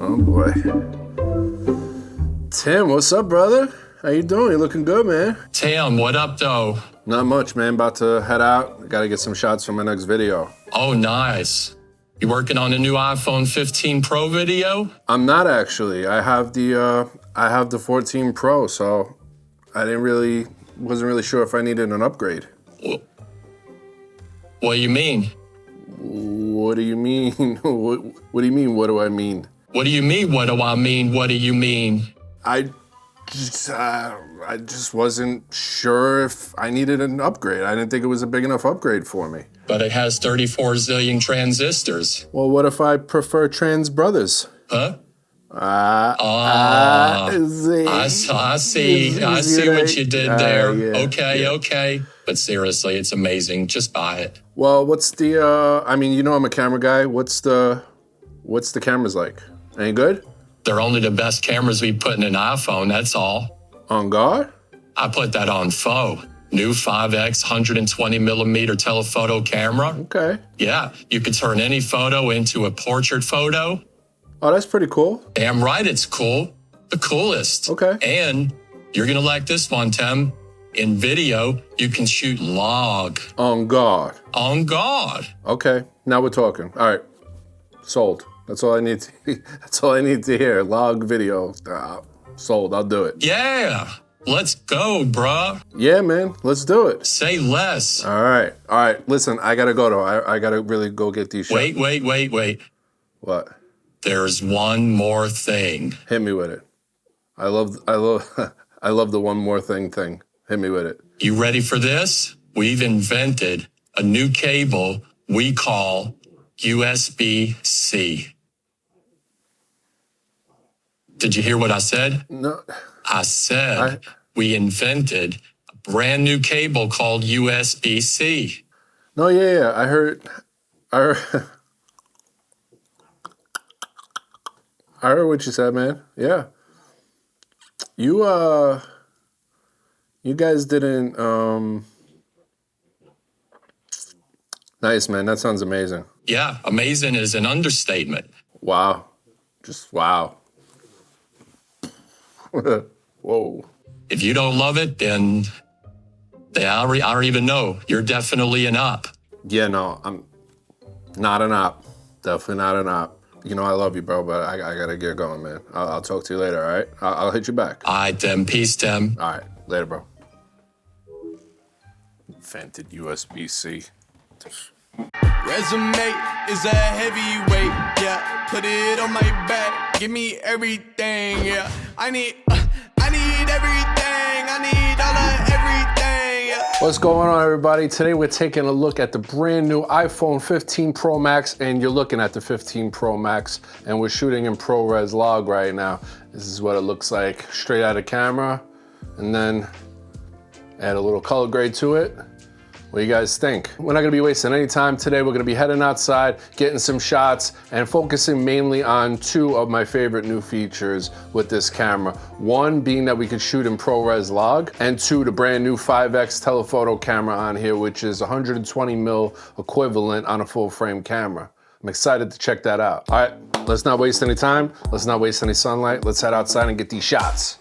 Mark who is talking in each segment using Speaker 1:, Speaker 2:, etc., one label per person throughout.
Speaker 1: Oh boy. Tim, what's up, brother? How you doing? You looking good, man.
Speaker 2: Tim, what up, though?
Speaker 1: Not much, man. About to head out. Gotta get some shots for my next video.
Speaker 2: Oh, nice. You working on a new iPhone 15 Pro video?
Speaker 1: I'm not actually. I have the 14 Pro, so I wasn't really sure if I needed an upgrade.
Speaker 2: What do you mean?
Speaker 1: What do you mean? What do you mean? What do I mean?
Speaker 2: What do you mean? What do I mean? What do you mean?
Speaker 1: I just wasn't sure if I needed an upgrade. I didn't think it was a big enough upgrade for me.
Speaker 2: But it has 34 zillion transistors.
Speaker 1: Well, what if I prefer trans brothers?
Speaker 2: Huh?
Speaker 1: I
Speaker 2: see what you did there.
Speaker 1: Yeah.
Speaker 2: Okay. But seriously, it's amazing. Just buy it.
Speaker 1: Well, what's the, I mean, you know I'm a camera guy. What's the cameras like? Any good?
Speaker 2: They're only the best cameras we put in an iPhone, that's all.
Speaker 1: On guard?
Speaker 2: I put that on Faux. New 5X 120 millimeter telephoto camera.
Speaker 1: Okay.
Speaker 2: Yeah, you can turn any photo into a portrait photo.
Speaker 1: Oh, that's pretty cool.
Speaker 2: Damn right it's cool. The coolest.
Speaker 1: Okay.
Speaker 2: And you're gonna like this one, Tim. In video, you can shoot log.
Speaker 1: On guard.
Speaker 2: On guard.
Speaker 1: Okay, now we're talking. All right, sold. That's all I need to hear. Log video. Sold, I'll do it.
Speaker 2: Yeah, let's go, bruh.
Speaker 1: Yeah, man, let's do it.
Speaker 2: Say less.
Speaker 1: All right. Listen, I gotta go though. I gotta really go get these shots.
Speaker 2: Wait.
Speaker 1: What?
Speaker 2: There's one more thing.
Speaker 1: Hit me with it. I love I love the one more thing. Hit me with it.
Speaker 2: You ready for this? We've invented a new cable we call USB-C. Did you hear what I said?
Speaker 1: No.
Speaker 2: I said we invented a brand new cable called USB-C.
Speaker 1: No, yeah. I heard I heard what you said, man. Yeah. You guys didn't, nice, man. That sounds amazing.
Speaker 2: Yeah, amazing is an understatement.
Speaker 1: Wow. Just wow. Whoa.
Speaker 2: If you don't love it, then I don't even know. You're definitely an op.
Speaker 1: Yeah, no, I'm not an op. Definitely not an op. You know I love you, bro, but I gotta get going, man. I'll talk to you later, all right? I'll hit you back.
Speaker 2: All right, then. Peace, Tim.
Speaker 1: All right, later, bro. Invented USB-C.
Speaker 3: Resume is a heavyweight, yeah. Put it on my back, give me everything, yeah. I need everything, I need all of everything, yeah.
Speaker 1: What's going on, everybody? Today we're taking a look at the brand new iPhone 15 Pro Max, and you're looking at the 15 Pro Max, and we're shooting in ProRes log right now. This is what it looks like straight out of camera, and then add a little color grade to it. What do you guys think? We're not gonna be wasting any time today. We're gonna be heading outside, getting some shots, and focusing mainly on two of my favorite new features with this camera. One being that we could shoot in ProRes log, and two, the brand new 5X telephoto camera on here, which is 120 mil equivalent on a full frame camera. I'm excited to check that out. All right, let's not waste any time. Let's not waste any sunlight. Let's head outside and get these shots.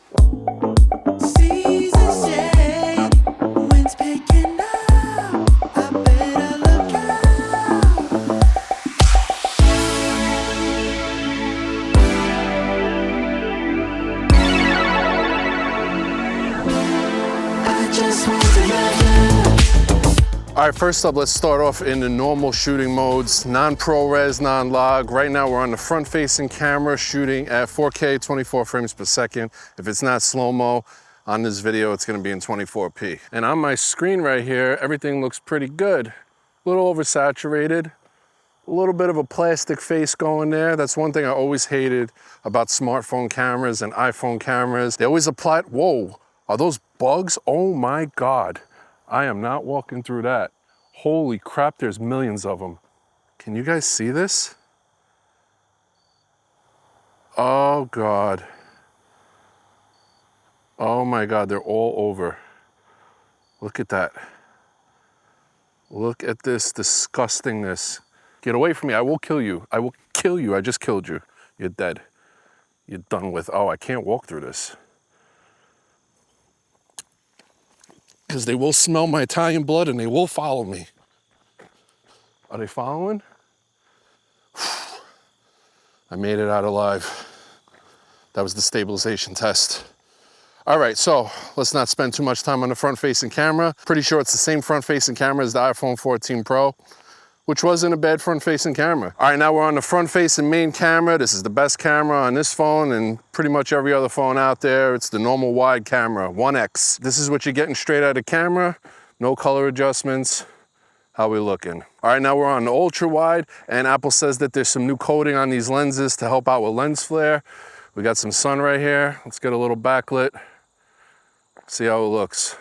Speaker 1: All right, first up, let's start off in the normal shooting modes, non-ProRes, non-log. Right now, we're on the front-facing camera shooting at 4K, 24 frames per second. If it's not slow-mo on this video, it's gonna be in 24p. And on my screen right here, everything looks pretty good. A little oversaturated, a little bit of a plastic face going there. That's one thing I always hated about smartphone cameras and iPhone cameras. They always apply, whoa, are those bugs? Oh my God. I am not walking through that. Holy crap, there's millions of them. Can you guys see this? Oh God. Oh my God, they're all over. Look at that. Look at this disgustingness. Get away from me, I will kill you. I will kill you, I just killed you. You're dead. You're done with. Oh, I can't walk through this. Because they will smell my Italian blood and they will follow me. Are they following? I made it out alive. That was the stabilization test. All right, so let's not spend too much time on the front-facing camera. Pretty sure it's the same front-facing camera as the iPhone 14 Pro, which wasn't a bad front-facing camera. All right, now we're on the front-facing main camera. This is the best camera on this phone and pretty much every other phone out there. It's the normal wide camera, 1X. This is what you're getting straight out of the camera. No color adjustments. How we looking? All right, now we're on the ultra wide, and Apple says that there's some new coating on these lenses to help out with lens flare. We got some sun right here. Let's get a little backlit. See how it looks.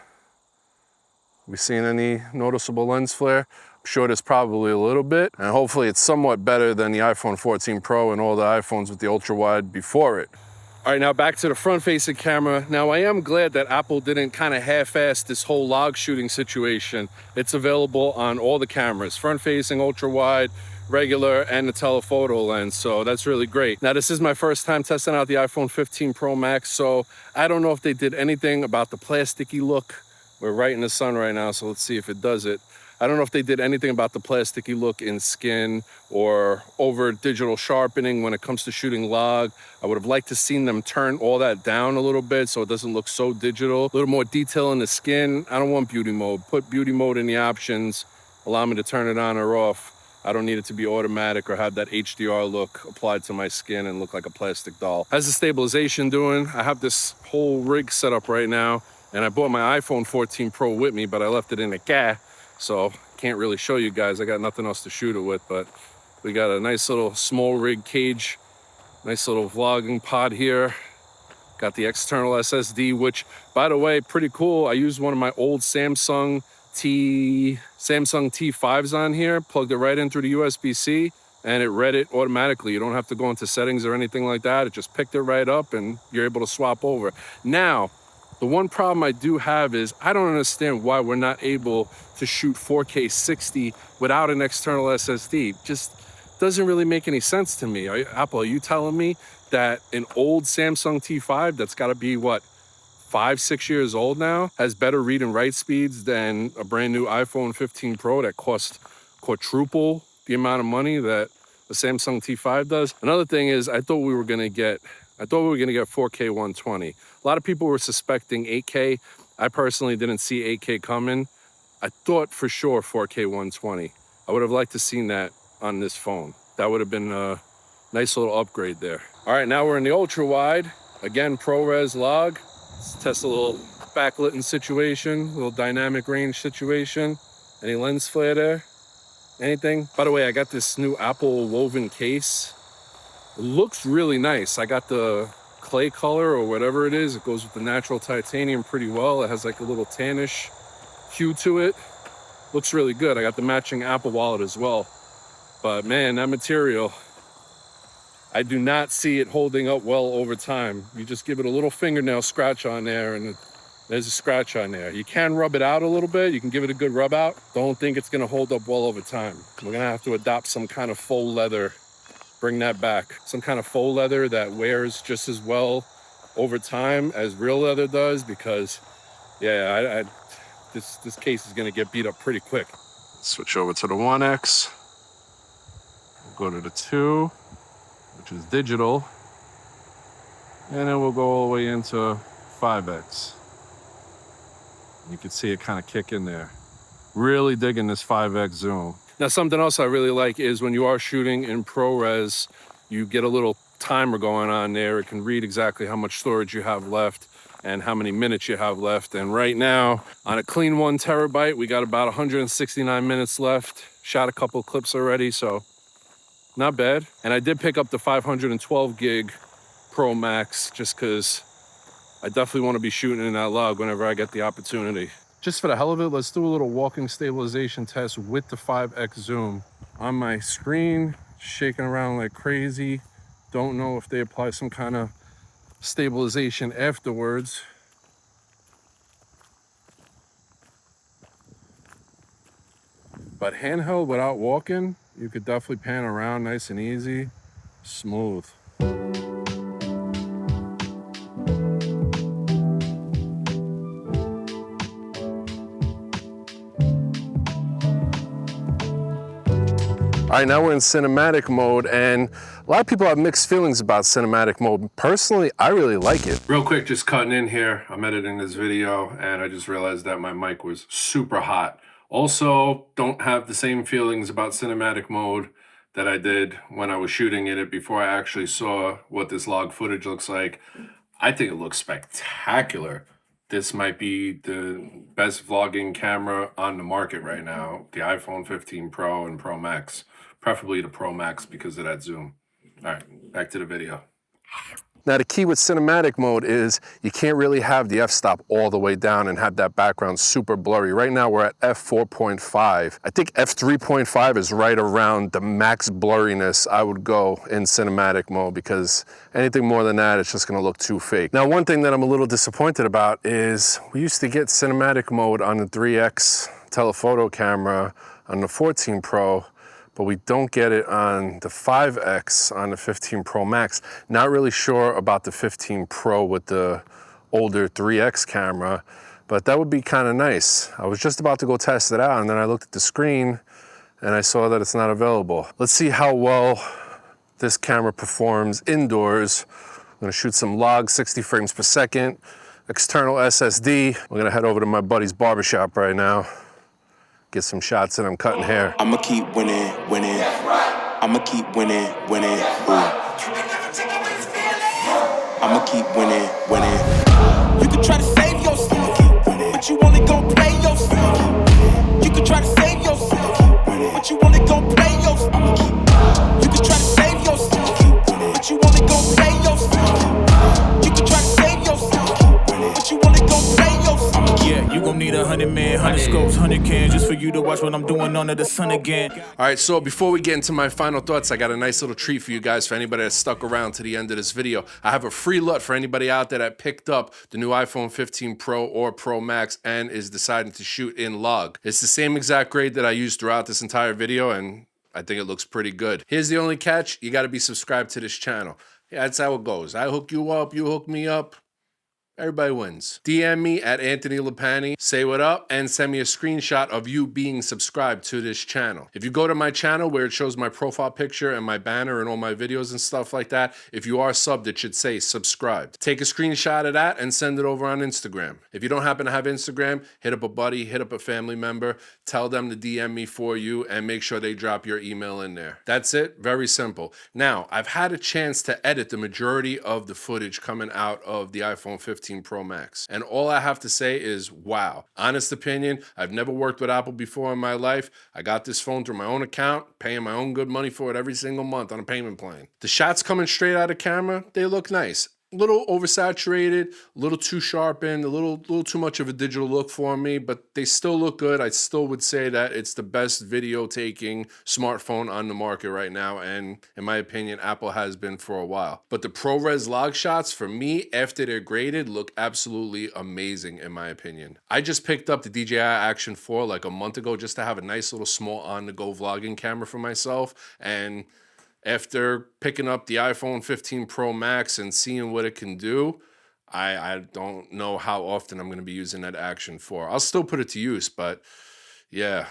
Speaker 1: We seen any noticeable lens flare? I'm sure there's probably a little bit, and hopefully it's somewhat better than the iPhone 14 Pro and all the iPhones with the ultra wide before it. All right, now back to the front-facing camera. Now, I am glad that Apple didn't kind of half-ass this whole log shooting situation. It's available on all the cameras, front-facing, ultra-wide, regular, and the telephoto lens, so that's really great. Now, this is my first time testing out the iPhone 15 Pro Max, so I don't know if they did anything about the plasticky look. We're right in the sun right now, so let's see if it does it. I don't know if they did anything about the plasticky look in skin or over digital sharpening when it comes to shooting log. I would have liked to seen them turn all that down a little bit so it doesn't look so digital. A little more detail in the skin. I don't want beauty mode. Put beauty mode in the options. Allow me to turn it on or off. I don't need it to be automatic or have that HDR look applied to my skin and look like a plastic doll. How's the stabilization doing? I have this whole rig set up right now, and I brought my iPhone 14 Pro with me, but I left it in the car. So can't really show you guys. I got nothing else to shoot it with, but we got a nice little small rig cage, nice little vlogging pod here. Got the external SSD, which, by the way, pretty cool. I used one of my old Samsung T5s on here, plugged it right in through the USB-C, and it read it automatically. You don't have to go into settings or anything like that. It just picked it right up and you're able to swap over. Now, the one problem I do have is I don't understand why we're not able to shoot 4K 60 without an external SSD. Just doesn't really make any sense to me. Apple, are you telling me that an old Samsung T5 that's got to be, what, 5-6 years old now, has better read and write speeds than a brand new iPhone 15 Pro that costs quadruple the amount of money that the Samsung T5 does? Another thing is I thought we were gonna get 4K 120. A lot of people were suspecting 8K. I personally didn't see 8K coming. I thought for sure 4K 120. I would have liked to seen that on this phone. That would have been a nice little upgrade there. All right, now we're in the ultra wide. Again, ProRes log. Let's test a little backlit situation, a little dynamic range situation. Any lens flare there? Anything? By the way, I got this new Apple woven case. It looks really nice. I got the clay color or whatever it is. It goes with the natural titanium pretty well. It has like a little tannish hue to it. Looks really good. I got the matching Apple wallet as well. But man, that material, I do not see it holding up well over time. You just give it a little fingernail scratch on there and there's a scratch on there. You can rub it out a little bit. You can give it a good rub out. Don't think it's gonna hold up well over time. We're gonna have to adopt some kind of faux leather. Bring that back. Some kind of faux leather that wears just as well over time as real leather does, because yeah, this case is gonna get beat up pretty quick. Switch over to the 1X. We'll go to the 2, which is digital. And then we'll go all the way into 5X. You can see it kind of kick in there. Really digging this 5X zoom. Now, something else I really like is when you are shooting in ProRes, you get a little timer going on there. It can read exactly how much storage you have left and how many minutes you have left. And right now, on a clean 1 terabyte, we got about 169 minutes left. Shot a couple clips already, so not bad. And I did pick up the 512 gig Pro Max just because I definitely want to be shooting in that log whenever I get the opportunity. Just for the hell of it, let's do a little walking stabilization test with the 5X zoom. On my screen, shaking around like crazy. Don't know if they apply some kind of stabilization afterwards. But handheld without walking You could definitely pan around nice and easy, smooth. All right, now we're in cinematic mode, and a lot of people have mixed feelings about cinematic mode. Personally, I really like it. Real quick, just cutting in here. I'm editing this video, and I just realized that my mic was super hot. Also, don't have the same feelings about cinematic mode that I did when I was shooting it before I actually saw what this log footage looks like. I think it looks spectacular. This might be the best vlogging camera on the market right now, the iPhone 15 Pro and Pro Max. Preferably the Pro Max because of that zoom. All right, back to the video. Now the key with cinematic mode is you can't really have the f-stop all the way down and have that background super blurry. Right now we're at f4.5. I think f3.5 is right around the max blurriness I would go in cinematic mode, because anything more than that, it's just gonna look too fake. Now one thing that I'm a little disappointed about is we used to get cinematic mode on the 3X telephoto camera on the 14 Pro, but we don't get it on the 5X on the 15 Pro Max. Not really sure about the 15 Pro with the older 3X camera, but that would be kind of nice. I was just about to go test it out, and then I looked at the screen and I saw that it's not available. Let's see how well this camera performs indoors. I'm gonna shoot some logs, 60 frames per second, external SSD. We're gonna head over to my buddy's barbershop right now, get some shots in. I'm cutting hair.
Speaker 4: I'ma keep winning, winning. I'ma keep winning, winning. Ooh. I'ma keep winning, winning. You can try to save yourself, but you only gon' play yourself. You can try to save yourself, but you only gon' play yourself. I'ma keep. You can try to save yourself, but you only gon' play yourself. You can try to save yourself, but you only gon' play yourself. Yeah, you gon' need 100 men, 100 scopes, 100 cans just for you to watch what I'm doing under the sun again.
Speaker 1: All right, so before we get into my final thoughts, I got a nice little treat for you guys, for anybody that stuck around to the end of this video. I have a free LUT for anybody out there that picked up the new iPhone 15 Pro or Pro Max and is deciding to shoot in log. It's the same exact grade that I used throughout this entire video, and I think it looks pretty good. Here's the only catch: you gotta be subscribed to this channel. Yeah, that's how it goes. I hook you up, you hook me up. Everybody wins. DM me at Anthony Lapani, say what up, and send me a screenshot of you being subscribed to this channel. If you go to my channel where it shows my profile picture and my banner and all my videos and stuff like that, if you are subbed, it should say subscribed. Take a screenshot of that and send it over on Instagram. If you don't happen to have Instagram, hit up a buddy, hit up a family member, tell them to DM me for you, and make sure they drop your email in there. That's it, very simple. Now, I've had a chance to edit the majority of the footage coming out of the iPhone 15 Pro Max. And all I have to say is, wow. Honest opinion, I've never worked with Apple before in my life. I got this phone through my own account, paying my own good money for it every single month on a payment plan. The shots coming straight out of camera, they look nice. A little oversaturated, a little too sharpened, a little too much of a digital look for me, but they still look good. I still would say that it's the best video taking smartphone on the market right now, and in my opinion, Apple has been for a while. But the ProRes log shots, for me, after they're graded, look absolutely amazing in my opinion. I just picked up the DJI Action 4 like a month ago just to have a nice little small on-the-go vlogging camera for myself, and after picking up the iPhone 15 Pro Max and seeing what it can do, I don't know how often I'm going to be using that Action 4. I'll still put it to use, but yeah,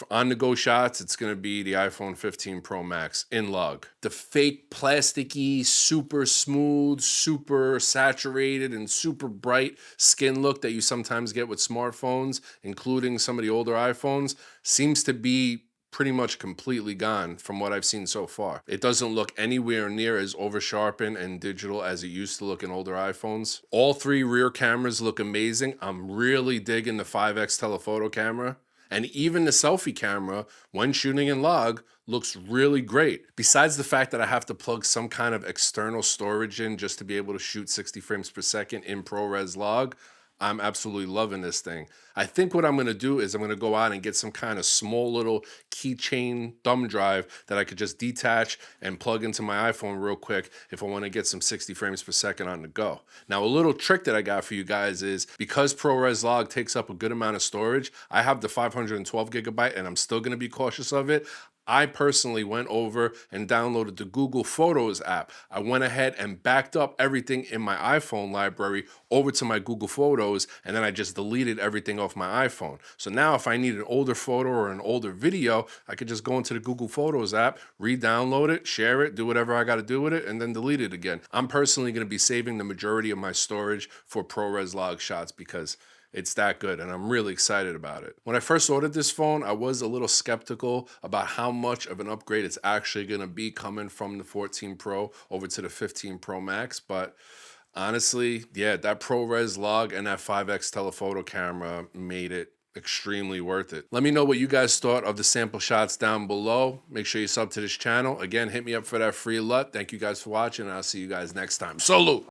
Speaker 1: on-the-go shots, it's going to be the iPhone 15 Pro Max in log. The fake plasticky, super smooth, super saturated, and super bright skin look that you sometimes get with smartphones, including some of the older iPhones, seems to be pretty much completely gone from what I've seen so far. It doesn't look anywhere near as over-sharpened and digital as it used to look in older iPhones. All three rear cameras look amazing. I'm really digging the 5X telephoto camera. And even the selfie camera, when shooting in log, looks really great. Besides the fact that I have to plug some kind of external storage in just to be able to shoot 60 frames per second in ProRes log, I'm absolutely loving this thing. I think what I'm going to do is I'm going to go out and get some kind of small little keychain thumb drive that I could just detach and plug into my iPhone real quick if I want to get some 60 frames per second on the go. Now, a little trick that I got for you guys is, because ProRes log takes up a good amount of storage, I have the 512 gigabyte and I'm still going to be cautious of it. I personally went over and downloaded the Google Photos app. I went ahead and backed up everything in my iPhone library over to my Google Photos, and then I just deleted everything off my iPhone. So now if I need an older photo or an older video, I could just go into the Google Photos app, re-download it, share it, do whatever I got to do with it, and then delete it again. I'm personally going to be saving the majority of my storage for ProRes log shots because it's that good, and I'm really excited about it. When I first ordered this phone, I was a little skeptical about how much of an upgrade it's actually going to be coming from the 14 Pro over to the 15 Pro Max, but honestly, yeah, that ProRes log and that 5x telephoto camera made it extremely worth it. Let me know what you guys thought of the sample shots down below. Make sure you sub to this channel. Again, hit me up for that free LUT. Thank you guys for watching, and I'll see you guys next time. Salute!